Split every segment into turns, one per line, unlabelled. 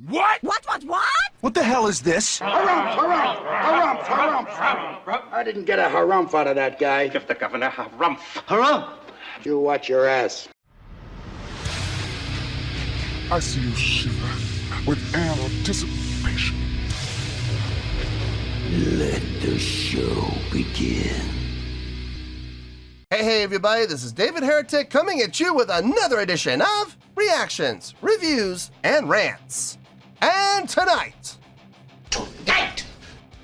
What?
What?
What the hell is this?
Harumph. I didn't get a harumph out of that guy.
Give the governor harumph.
Harumph!
You watch your ass.
I see you shiver with anticipation.
Let the show begin.
Hey everybody, this is David Heretic coming at you with another edition of Reactions, Reviews, and Rants. And tonight,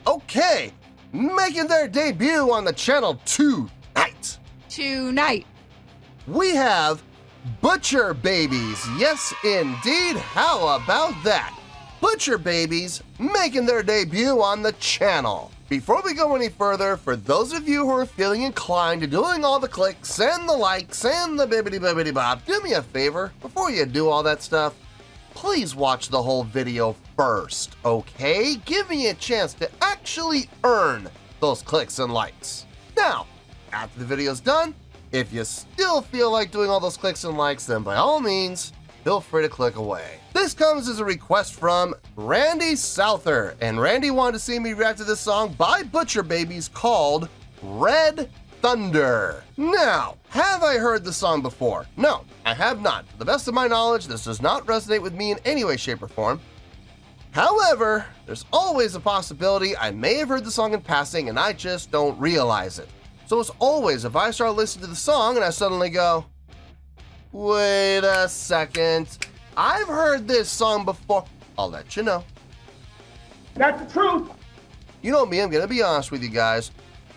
okay, making their debut on the channel tonight, we have Butcher Babies. Yes, indeed. How about that? Butcher Babies making their debut on the channel. Before we go any further, for those of you who are feeling inclined to doing all the clicks and the likes and the bibbidi bop, do me a favor, before you do all that stuff, please watch the whole video first, okay? Give me a chance to actually earn those clicks and likes. Now, after the video's done, if you still feel like doing all those clicks and likes, then by all means, feel free to click away. This comes as a request from Randy Souther, and Randy wanted to see me react to this song by Butcher Babies called Red Thunder. Now, have I heard the song before? No, I have not. To the best of my knowledge, this does not resonate with me in any way, shape, or form. However, there's always a possibility I may have heard the song in passing and I just don't realize it. So as always, if I start listening to the song and I suddenly go, wait a second, I've heard this song before, I'll let you know.
That's the truth.
You know me, I'm gonna be honest with you guys.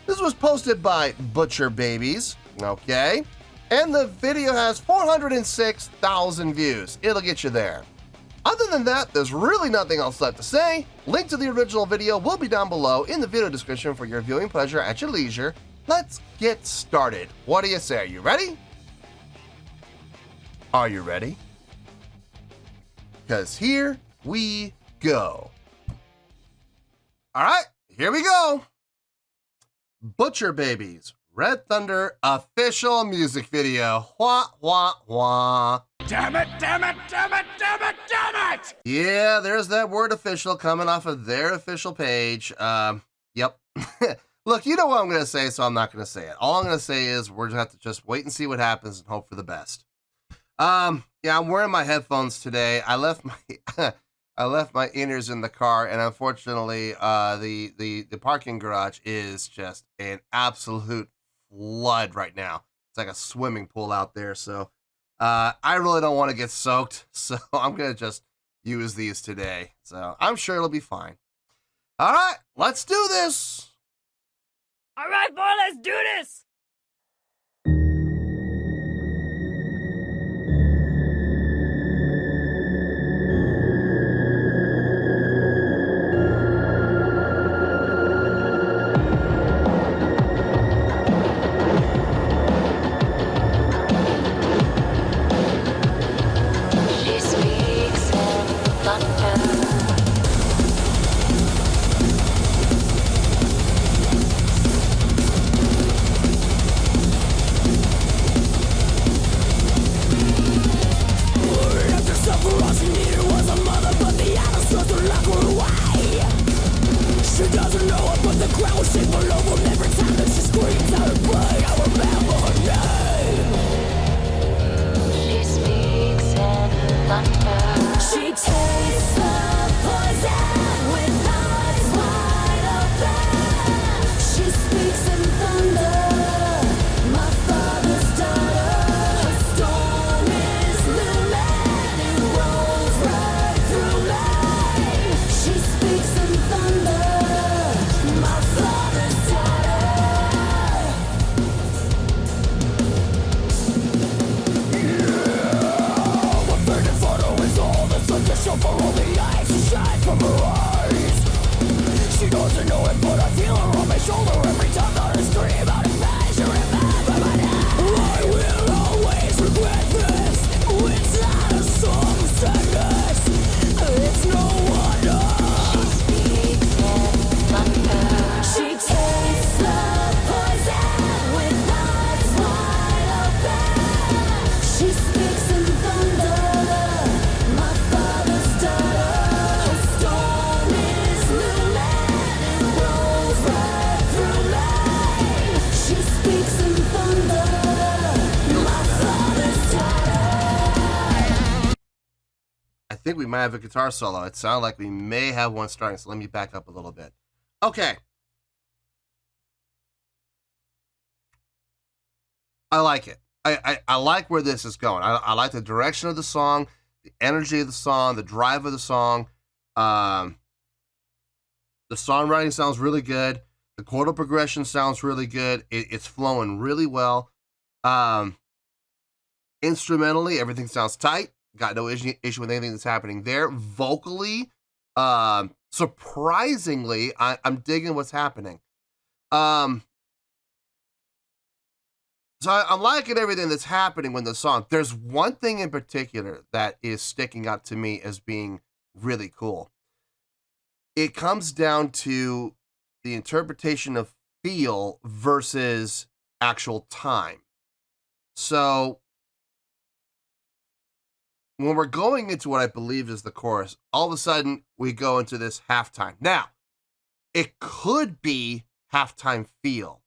This was posted by Butcher Babies, okay? And the video has 406,000 views. It'll get you there. Other than that, there's really nothing else left to say. Link to the original video will be down below in the video description for your viewing pleasure at your leisure. Let's get started. What do you say? Are you ready? Are you ready? Because here we go. All right, here we go. Butcher Babies, Red Thunder official music video. Wah, wah, wah.
Damn it.
Yeah, there's that word official coming off of their official page. Yep. Look, you know what I'm going to say, so I'm not going to say it. All I'm going to say is we're going to have to just wait and see what happens and hope for the best. Yeah, I'm wearing my headphones today. I left my inners in the car, and unfortunately, the parking garage is just an absolute flood right now. It's like a swimming pool out there, so I really don't want to get soaked, so I'm gonna just use these today. So I'm sure it'll be fine. All right, let's do this.
All right, boy, let's do this.
She speaks in thunder, my father's daughter.
think we might have a guitar solo. It sounded like we may have one starting, so let me back up a little bit. Okay. I like it. I like where this is going. I like the direction of the song, the energy of the song, the drive of the song. The songwriting sounds really good. The chordal progression sounds really good. It's flowing really well. Instrumentally, everything sounds tight. Got no issue with anything that's happening there. Vocally, surprisingly, I'm digging what's happening. So I'm liking everything that's happening with the song. There's one thing in particular that is sticking out to me as being really cool. It comes down to the interpretation of feel versus actual time. So when we're going into what I believe is the chorus, all of a sudden we go into this halftime. Now, it could be halftime feel.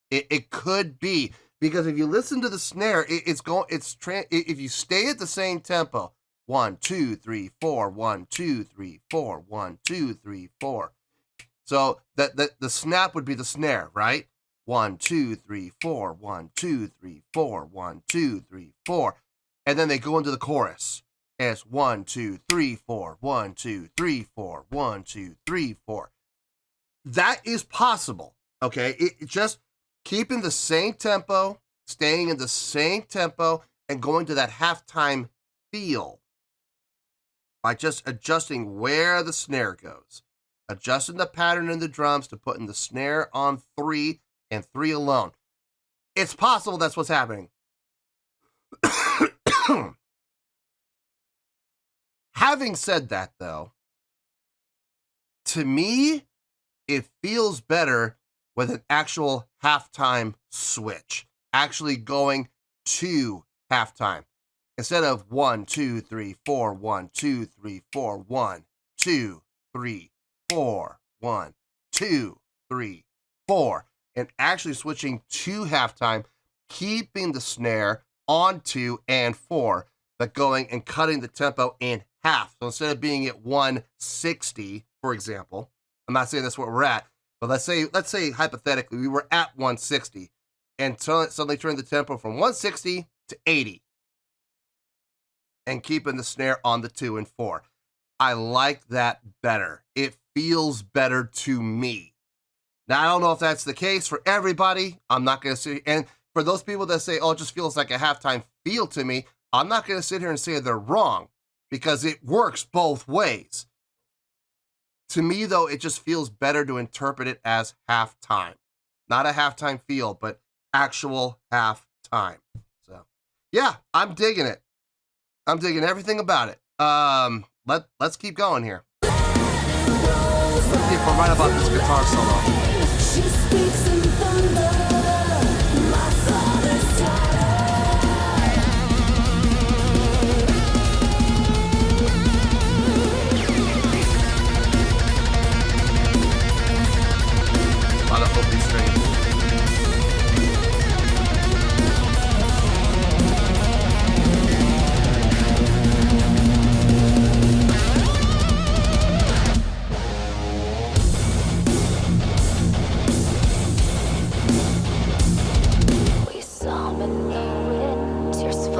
It could be, because if you listen to the snare, if you stay at the same tempo, 1, 2, 3, 4, 1, 2, 3, 4, 1, 2, 3, 4. So that the snap would be the snare, right? 1, 2, 3, 4, 1, 2, 3, 4, 1, 2, 3, 4. And then they go into the chorus. And it's 1, 2, 3, 4, 1, 2, 3, 4, 1, 2, 3, 4. That is possible. Okay. It just keeping the same tempo, staying in the same tempo, and going to that halftime feel by just adjusting where the snare goes, adjusting the pattern in the drums to putting the snare on 3 and 3 alone. It's possible that's what's happening. Having said that, though, to me, it feels better with an actual halftime switch, actually going to halftime. Instead of 1, 2, 3, 4, 1, 2, 3, 4, 1, 2, 3, 4, 1, 2, 3, 4, and actually switching to halftime, keeping the snare on 2 and 4, but going and cutting the tempo in half. So instead of being at 160, for example, I'm not saying that's what we're at, but let's say hypothetically we were at 160 and suddenly turned the tempo from 160 to 80 and keeping the snare on the 2 and 4. I like that better. It feels better to me. Now, I don't know if that's the case for everybody. I'm not going to say, and for those people that say, oh, it just feels like a halftime feel to me, I'm not going to sit here and say they're wrong, because it works both ways. To me, though, it just feels better to interpret it as halftime. Not a halftime feel, but actual halftime. So, yeah, I'm digging it. I'm digging everything about it. Let's keep going here. Let's see if we're right about this guitar solo.
She speaks in thunder, my father's daughter.
A lot of open strings.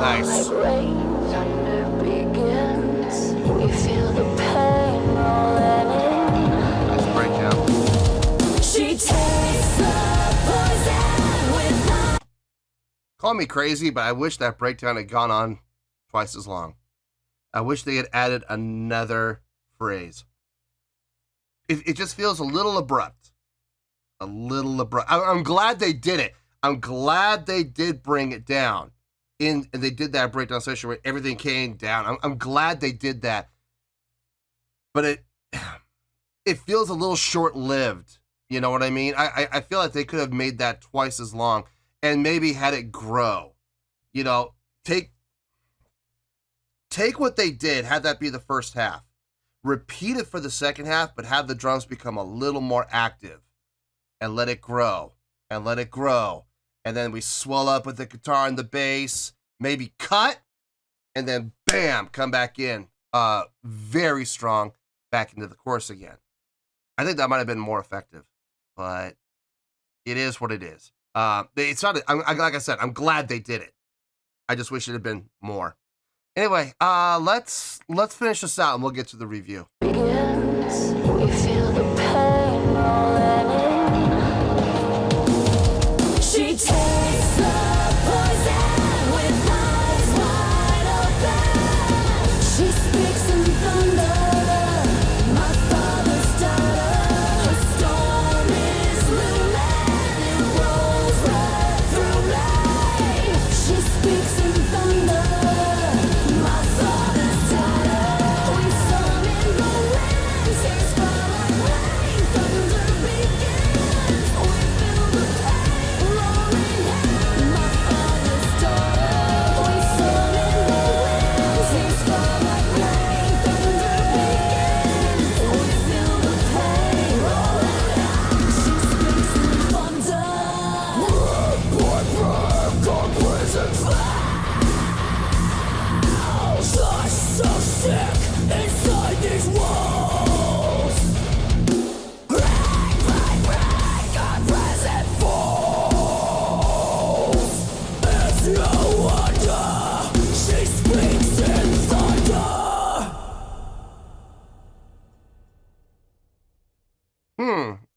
Nice.
Like rain, thunder begins. We feel the pain rolling in.
Nice breakdown.
She tastes the poison with the...
Call me crazy, but I wish that breakdown had gone on twice as long. I wish they had added another phrase. It just feels a little abrupt. A little abrupt. I'm glad they did it. I'm glad they did bring it down. And they did that breakdown session where everything came down. I'm glad they did that. But it feels a little short-lived. You know what I mean? I feel like they could have made that twice as long and maybe had it grow. You know, take what they did, have that be the first half. Repeat it for the second half, but have the drums become a little more active. And let it grow. And let it grow. And then we swell up with the guitar and the bass, maybe cut, and then bam, come back in very strong back into the chorus again. I think that might have been more effective, but it is what it is. It's not, like I said, I'm glad they did it. I just wish it had been more. Anyway, let's finish this out and we'll get to the review.
Begins, we feel the pain rolling in. She takes the poison with eyes wide open. She speaks in thunder, my father's daughter. Her storm is looming, it rolls right through me. She speaks in thunder, my father's daughter. We summon the winds, tears fall like rain, thunder begins. We feel the pain rolling in, my father's daughter. We summon the winds, tears fall like rain, thunder begins. We feel the pain rolling in. She speaks in thunder. I'm so sick inside these walls. Break, break, break, our present falls. It's no wonder she speaks in thunder.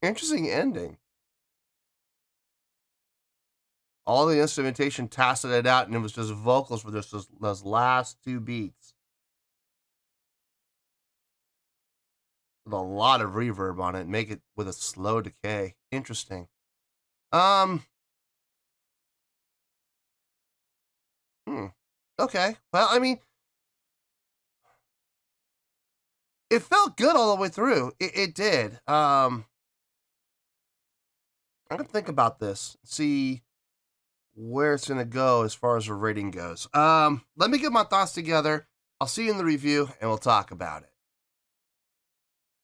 Interesting ending. All the instrumentation tasted it out, and it was just vocals for those last two beats. With a lot of reverb on it, make it with a slow decay. Interesting. Okay. Well, I mean, it felt good all the way through. It did. I'm gonna think about this. See where it's gonna go as far as the rating goes. Let me get my thoughts together. I'll see you in the review and we'll talk about it.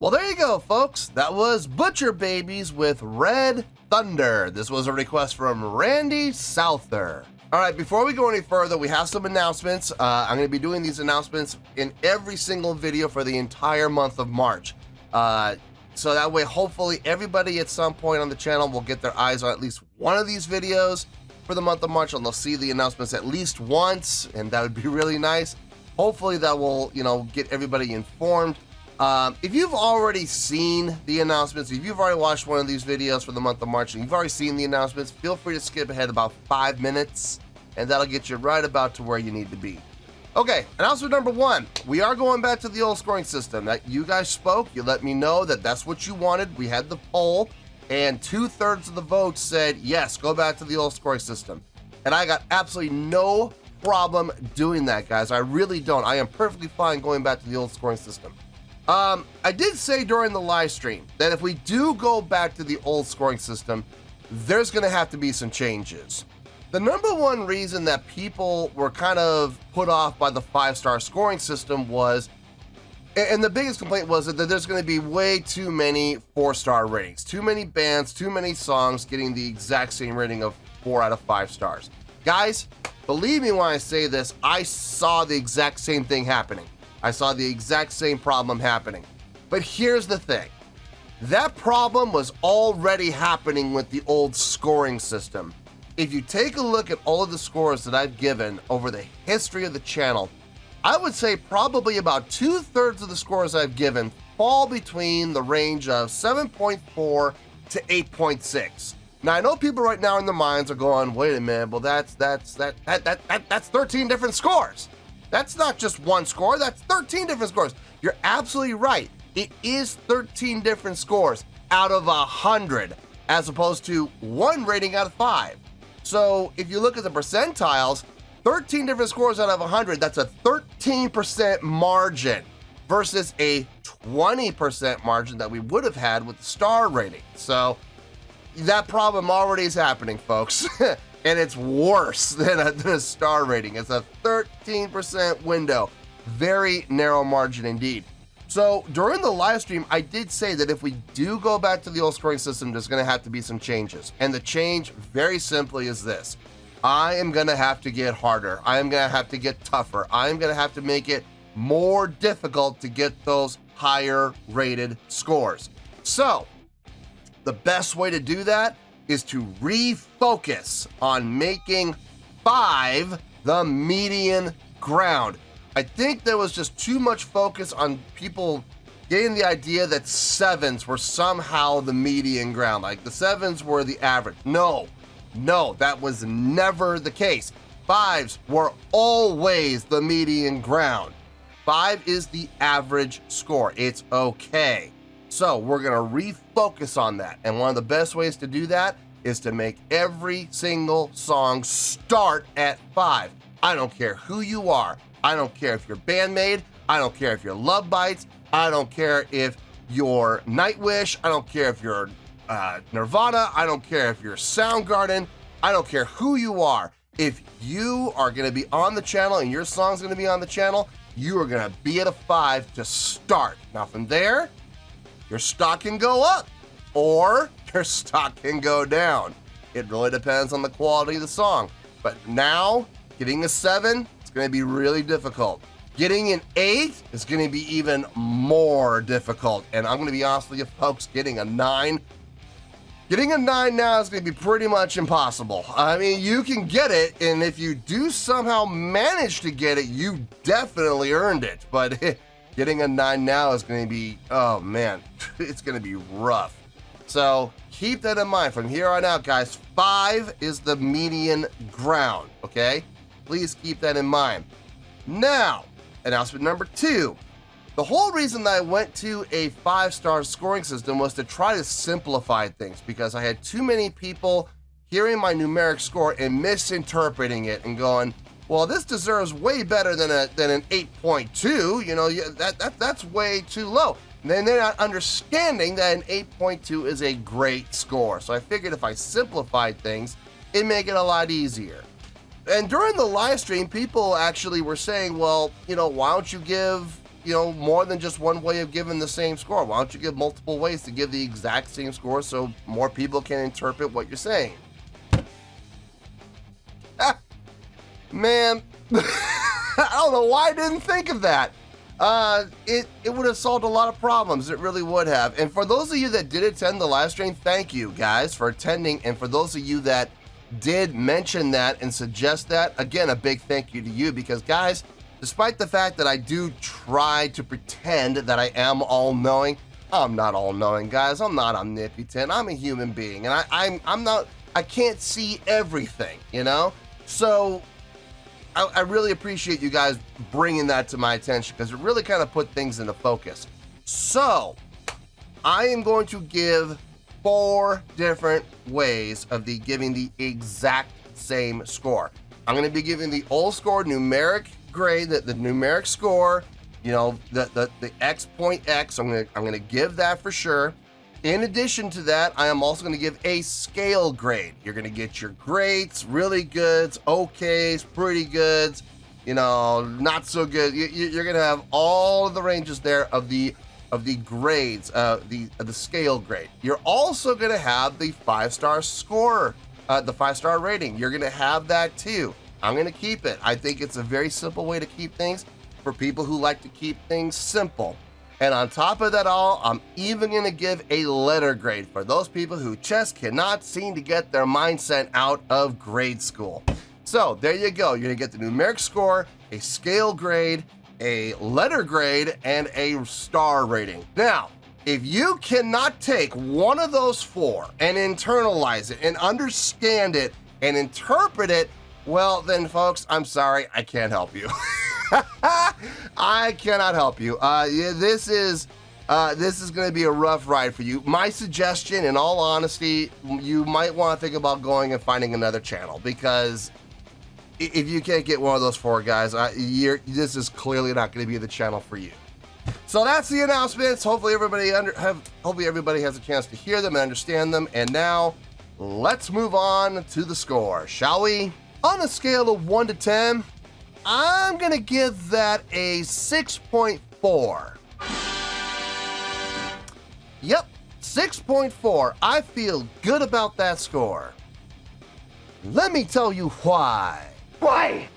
Well, there you go, folks. That was Butcher Babies with Red Thunder. This was a request from Randy Souther. All right, before we go any further, we have some announcements. I'm going to be doing these announcements in every single video for the entire month of March. So that way, hopefully, everybody at some point on the channel will get their eyes on at least one of these videos for the month of March, and they'll see the announcements at least once, and that would be really nice. Hopefully, that will, get everybody informed. If you've already seen the announcements, if you've already watched one of these videos for the month of March and you've already seen the announcements, feel free to skip ahead about 5 minutes, and that'll get you right about to where you need to be. Okay, announcement number 1. We are going back to the old scoring system. That you guys spoke, you let me know that that's what you wanted. We had the poll, and 2/3 of the votes said, yes, go back to the old scoring system. And I got absolutely no problem doing that, guys. I really don't. I am perfectly fine going back to the old scoring system. I did say during the live stream that if we do go back to the old scoring system, there's going to have to be some changes. The number one reason that people were kind of put off by the 5-star scoring system was, and the biggest complaint was that there's going to be way too many 4-star ratings, too many bands, too many songs getting the exact same rating of 4 out of 5 stars. Guys, believe me when I say this, I saw the exact same thing happening. I saw the exact same problem happening. But here's the thing. That problem was already happening with the old scoring system. If you take a look at all of the scores that I've given over the history of the channel, I would say probably about 2/3 of the scores I've given fall between the range of 7.4 to 8.6. Now I know people right now in their minds are going, wait a minute, well that's 13 different scores. That's not just one score, that's 13 different scores. You're absolutely right. It is 13 different scores out of 100, as opposed to 1 rating out of 5. So if you look at the percentiles, 13 different scores out of 100, that's a 13% margin versus a 20% margin that we would have had with the star rating. So that problem already is happening, folks. And it's worse than a star rating. It's a 13% window. Very narrow margin indeed. So during the live stream, I did say that if we do go back to the old scoring system, there's going to have to be some changes. And the change, very simply, is this. I am going to have to get harder. I am going to have to get tougher. I am going to have to make it more difficult to get those higher rated scores. So the best way to do that is to refocus on making 5 the median ground. I think there was just too much focus on people getting the idea that 7s were somehow the median ground, like the 7s were the average. No, that was never the case. 5s were always the median ground. 5 is the average score. It's okay. So we're gonna refocus on that. And one of the best ways to do that is to make every single song start at 5. I don't care who you are. I don't care if you're Bandmate. I don't care if you're Love Bites. I don't care if you're Nightwish. I don't care if you're Nirvana. I don't care if you're Soundgarden. I don't care who you are. If you are gonna be on the channel and your song's gonna be on the channel, you are gonna be at a 5 to start. Now from there, your stock can go up or your stock can go down. It really depends on the quality of the song. But now, getting a 7, it's gonna be really difficult. Getting an 8 is gonna be even more difficult. And I'm gonna be honest with you folks, getting a 9 now is gonna be pretty much impossible. I mean, you can get it, and if you do somehow manage to get it, you definitely earned it. But getting a 9 now is gonna be, oh man, it's gonna be rough. So keep that in mind. From here on out, guys, 5 is the median ground, okay? Please keep that in mind. Now, announcement number 2. The whole reason that I went to a 5-star scoring system was to try to simplify things, because I had too many people hearing my numeric score and misinterpreting it and going, well, this deserves way better than an 8.2. You know, that's way too low. And then they're not understanding that an 8.2 is a great score. So I figured if I simplified things, it'd make it a lot easier. And during the live stream, people actually were saying, well, you know, why don't you give, you know, more than just one way of giving the same score? Why don't you give multiple ways to give the exact same score so more people can interpret what you're saying? Man, I don't know why I didn't think of that. It would have solved a lot of problems. It really would have. And for those of you that did attend the live stream, thank you guys for attending. And for those of you that did mention that and suggest that, again, a big thank you to you, because guys, despite the fact that I do try to pretend that I am all-knowing, I'm not all-knowing, guys. I'm not omnipotent. I'm a human being, and I can't see everything, you know? So I really appreciate you guys bringing that to my attention, because it really kind of put things into focus. So I am going to give 4 different ways of giving the exact same score. I'm going to be giving the old score numeric grade, the numeric score, you know, the X point X. I'm going to give that for sure. In addition to that, I am also going to give a scale grade. You're going to get your greats, really goods, okays, pretty goods, you know, not so good. You're going to have all of the ranges there of the grades, the scale grade. You're also going to have the 5-star score, the 5-star rating. You're going to have that too. I'm going to keep it. I think it's a very simple way to keep things for people who like to keep things simple. And on top of that all, I'm even going to give a letter grade for those people who just cannot seem to get their mindset out of grade school. So there you go. You're going to get the numeric score, a scale grade, a letter grade, and a star rating. Now, if you cannot take one of those 4 and internalize it and understand it and interpret it, well then folks, I'm sorry, I can't help you. I cannot help you. This is going to be a rough ride for you. My suggestion, in all honesty, you might want to think about going and finding another channel, because if you can't get one of those 4 guys, this is clearly not going to be the channel for you. So that's the announcements. Hopefully everybody has a chance to hear them and understand them. And now let's move on to the score, shall we? On a scale of 1 to 10, I'm gonna give that a 6.4. Yep, 6.4. I feel good about that score. Let me tell you why.
Why?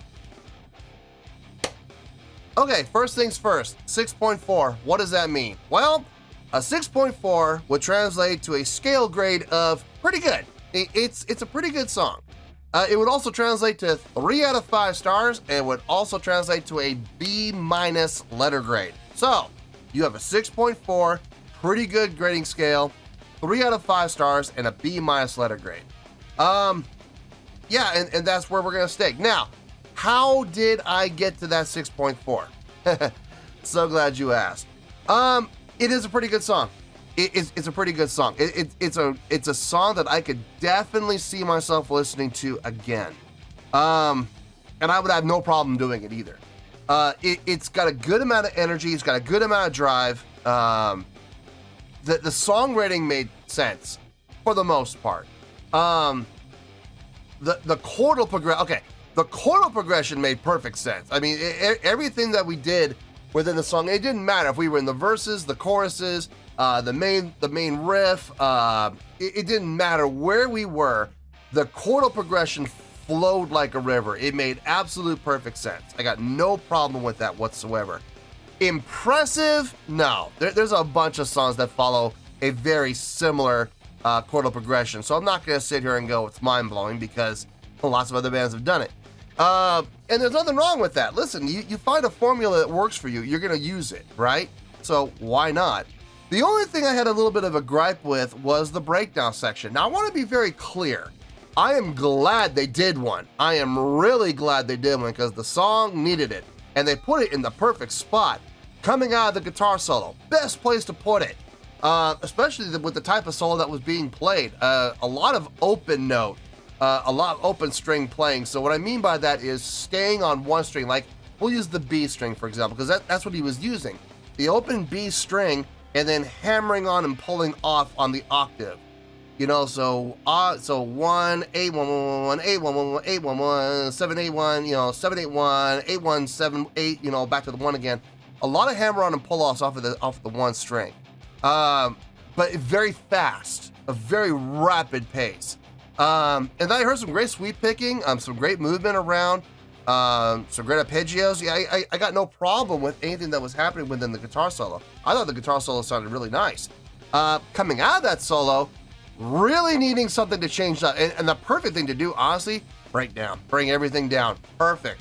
Okay, first things first, 6.4, what does that mean? Well, a 6.4 would translate to a scale grade of pretty good. It's a pretty good song. It would also translate to 3 out of 5 stars, and would also translate to a B- letter grade. So, you have a 6.4, pretty good grading scale, 3 out of 5 stars, and a B- letter grade. Yeah, and that's where we're gonna stick. Now, how did I get to that 6.4? So glad you asked. It is a pretty good song. It's a pretty good song. It's a song that I could definitely see myself listening to again. And I would have no problem doing it either. It's got a good amount of energy. It's got a good amount of drive. The songwriting made sense for the most part. The chordal progression. Okay, the chordal progression made perfect sense. I mean, everything that we did within the song, it didn't matter if we were in the verses, the choruses, the main riff. It didn't matter where we were. The chordal progression flowed like a river. It made absolute perfect sense. I got no problem with that whatsoever. Impressive? No. There's a bunch of songs that follow a very similar chordal progression. So I'm not going to sit here and go, it's mind-blowing, because lots of other bands have done it. And there's nothing wrong with that. Listen, you find a formula that works for you, you're going to use it, right? So why not? The only thing I had a little bit of a gripe with was the breakdown section. Now, I want to be very clear. I am glad they did one. I am really glad they did one, because the song needed it. And they put it in the perfect spot. Coming out of the guitar solo. Best place to put it. Especially with the type of solo that was being played. A lot of open note. A lot of open string playing. So what I mean by that is staying on one string. Like, we'll use the B string, for example, because that's what he was using. The open B string, and then hammering on and pulling off on the octave. You know, so 1, 8, 1, 1, 1, 8, 1, 1, 1, 8, 1, 1, 7, 8, 1, 7, 8, 1, 8, 1, 7, 8, back to the 1 again. A lot of hammer on and pull offs off the one string. But very fast, a very rapid pace. And then I heard some great sweep picking, some great movement around, some great arpeggios. Yeah, I got no problem with anything that was happening within the guitar solo. I thought the guitar solo sounded really nice. Coming out of that solo, really needing something to change up. And the perfect thing to do, honestly, break down, bring everything down. Perfect.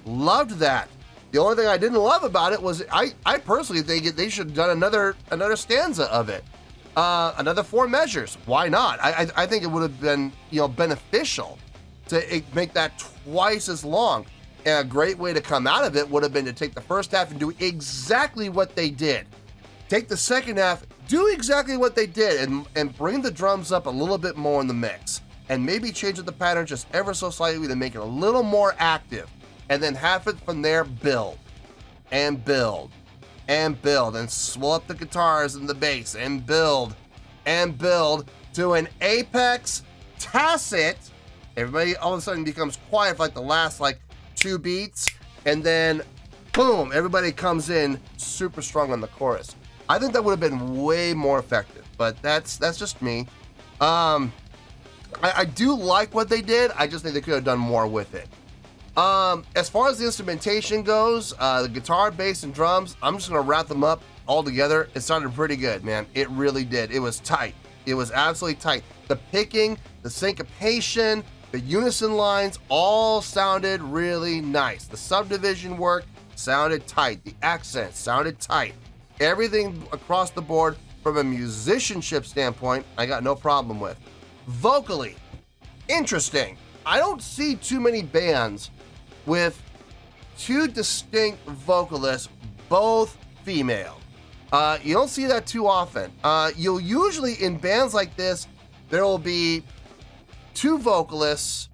Loved that. The only thing I didn't love about it was I personally think they should have done another stanza of it. Another 4 measures. Why not? I think it would have been, beneficial to make that twice as long. And a great way to come out of it would have been to take the first half and do exactly what they did. Take the second half, do exactly what they did, and bring the drums up a little bit more in the mix. And maybe change the pattern just ever so slightly to make it a little more active. And then have it from there build. And build. And build. And swell up the guitars and the bass. And build. And build to an apex tacit. Everybody all of a sudden becomes quiet for like the last 2 beats. And then, boom, everybody comes in super strong on the chorus. I think that would have been way more effective. But that's just me. I do like what they did. I just think they could have done more with it. As far as the instrumentation goes, the guitar, bass, and drums, I'm just gonna wrap them up all together. It sounded pretty good, man. It really did. It was tight. It was absolutely tight. The picking, the syncopation, the unison lines all sounded really nice. The subdivision work sounded tight. The accents sounded tight. Everything across the board from a musicianship standpoint, I got no problem with. Vocally, interesting. I don't see too many bands with 2 distinct vocalists, both female. You don't see that too often. You'll usually, in bands like this, there will be 2 vocalists,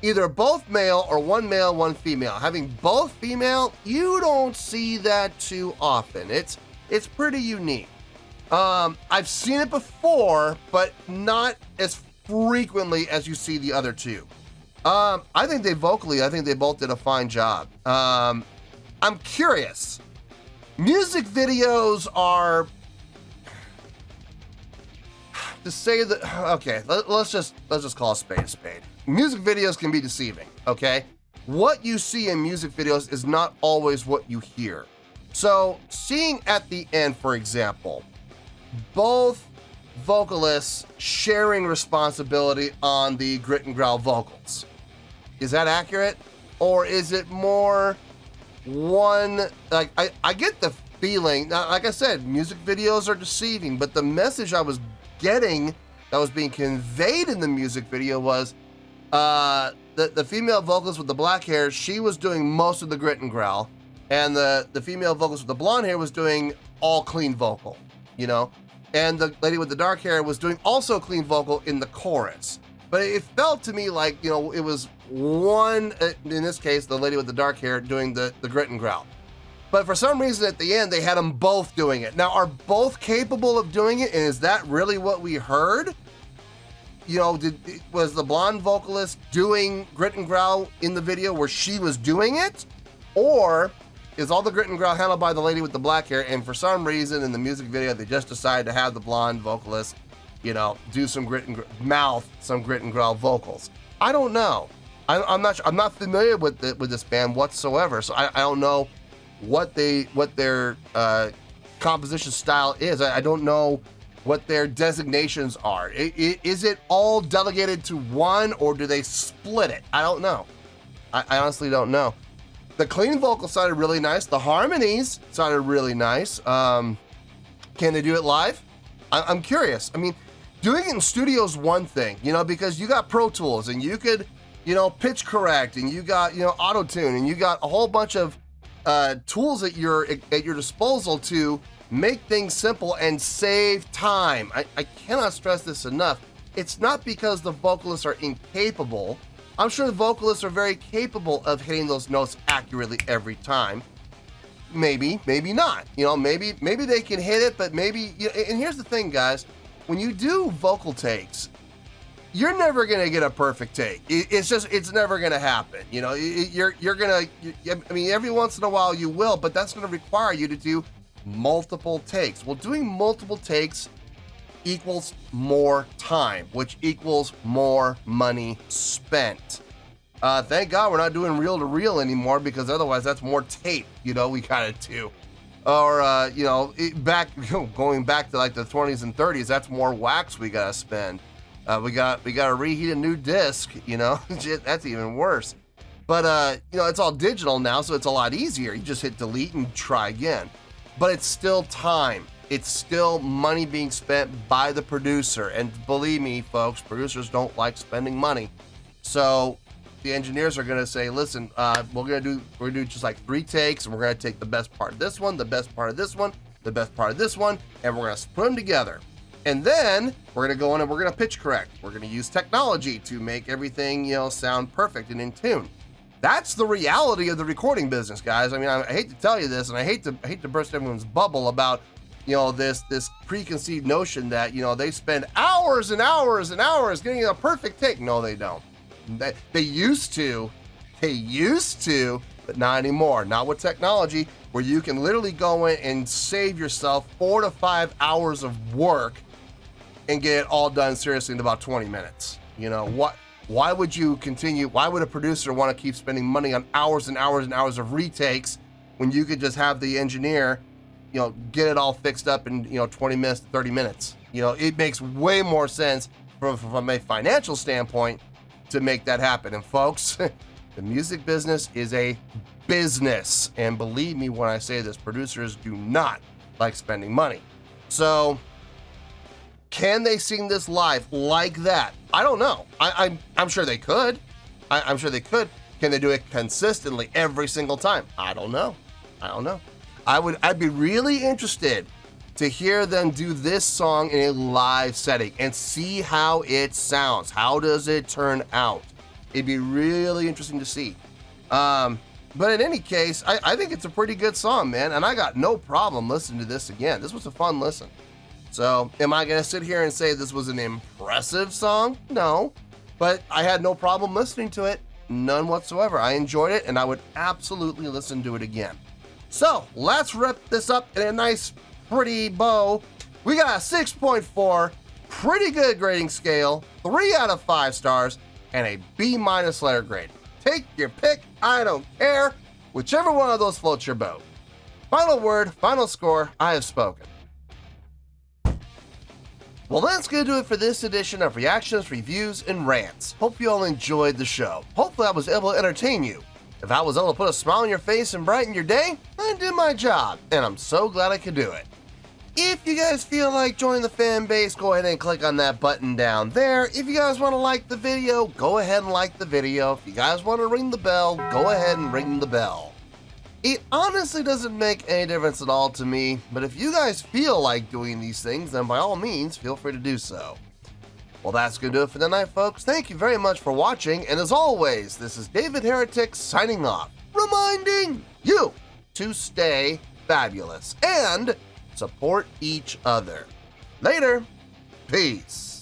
either both male or 1 male, 1 female. Having both female, you don't see that too often. It's pretty unique. I've seen it before, but not as frequently as you see the other 2. I think they both did a fine job. I'm curious. Music videos are, to say that, okay, let's just call a spade a spade. Music videos can be deceiving, okay? what you see in music videos is not always what you hear. So seeing at the end, for example, both vocalists sharing responsibility on the grit and growl vocals, is that accurate? Or is it more one, like, I get the feeling, like I said, music videos are deceiving, but the message I was getting that was being conveyed in the music video was the female vocalist with the black hair, she was doing most of the grit and growl, and the female vocalist with the blonde hair was doing all clean vocal, you know? And the lady with the dark hair was doing also clean vocal in the chorus. But it felt to me like, you know, it was one, in this case, the lady with the dark hair doing the grit and growl. But for some reason at the end, they had them both doing it. Now, are both capable of doing it? And is that really what we heard? You know, was the blonde vocalist doing grit and growl in the video where she was doing it? Or is all the grit and growl handled by the lady with the black hair, and for some reason in the music video, they just decided to have the blonde vocalist, you know, do some grit and growl vocals? I don't know. I'm not familiar with this band whatsoever, so I don't know what their composition style is. I don't know what their designations are. Is it all delegated to one, or do they split it? I don't know. I honestly don't know. The clean vocal sounded really nice. The harmonies sounded really nice. Can they do it live? I'm curious. I mean, doing it in studio is one thing, you know, because you got Pro Tools and you could, you know, pitch correct, and you got, you know, auto tune, and you got a whole bunch of tools at your disposal to make things simple and save time. I cannot stress this enough. It's not because the vocalists are incapable. I'm sure the vocalists are very capable of hitting those notes accurately every time. Maybe not. You know, maybe they can hit it, but maybe. You know, and here's the thing, guys: when you do vocal takes, you're never gonna get a perfect take. It's never gonna happen. You know, you're gonna. I mean, every once in a while you will, but that's gonna require you to do multiple takes. Well, doing multiple takes equals more time, which equals more money spent. Thank God we're not doing reel to reel anymore, because otherwise that's more tape, you know, we gotta do. Or, you know, going back to like the 20s and 30s, that's more wax we gotta spend. We gotta reheat a new disc, you know, that's even worse. But, you know, it's all digital now, so it's a lot easier. You just hit delete and try again. But it's still time. It's still money being spent by the producer. And believe me, folks, producers don't like spending money. So the engineers are going to say, listen, we're going to do just like 3 takes, and we're going to take the best part of this one, the best part of this one, the best part of this one, and we're going to put them together. And then we're going to go in and we're going to pitch correct. We're going to use technology to make everything, you know, sound perfect and in tune. That's the reality of the recording business, guys. I mean, I hate to tell you this, and I hate to burst everyone's bubble about, you know, this preconceived notion that, you know, they spend hours and hours and hours getting a perfect take. No, they don't. They used to, but not anymore. Not with technology, where you can literally go in and save yourself 4 to 5 hours of work and get it all done seriously in about 20 minutes. You know, why would you continue? Why would a producer want to keep spending money on hours and hours and hours of retakes when you could just have the engineer, you know, get it all fixed up in, you know, 20 minutes to 30 minutes? You know, it makes way more sense from a financial standpoint to make that happen. And folks, the music business is a business. And believe me when I say this, producers do not like spending money. So can they sing this live like that? I don't know. I'm sure they could. I'm sure they could. Can they do it consistently every single time? I don't know. I'd be really interested to hear them do this song in a live setting and see how it sounds. How does it turn out? It'd be really interesting to see. But in any case, I think it's a pretty good song, man. And I got no problem listening to this again. This was a fun listen. So am I going to sit here and say this was an impressive song? No. But I had no problem listening to it. None whatsoever. I enjoyed it, and I would absolutely listen to it again. So let's wrap this up in a nice, pretty bow. We got a 6.4, pretty good grading scale, 3 out of 5 stars, and a B- letter grade. take your pick, I don't care. Whichever one of those floats your boat. Final word, final score, I have spoken. Well, that's going to do it for this edition of Reactions, Reviews, and Rants. Hope you all enjoyed the show. Hopefully I was able to entertain you. If I was able to put a smile on your face and brighten your day, I did my job, and I'm so glad I could do it. If you guys feel like joining the fan base, go ahead and click on that button down there. If you guys want to like the video, go ahead and like the video. If you guys want to ring the bell, go ahead and ring the bell. It honestly doesn't make any difference at all to me, but if you guys feel like doing these things, then by all means, feel free to do so. Well, that's going to do it for the night, folks. Thank you very much for watching, and as always, this is David Heretic signing off, reminding you to stay fabulous and support each other. Later. Peace.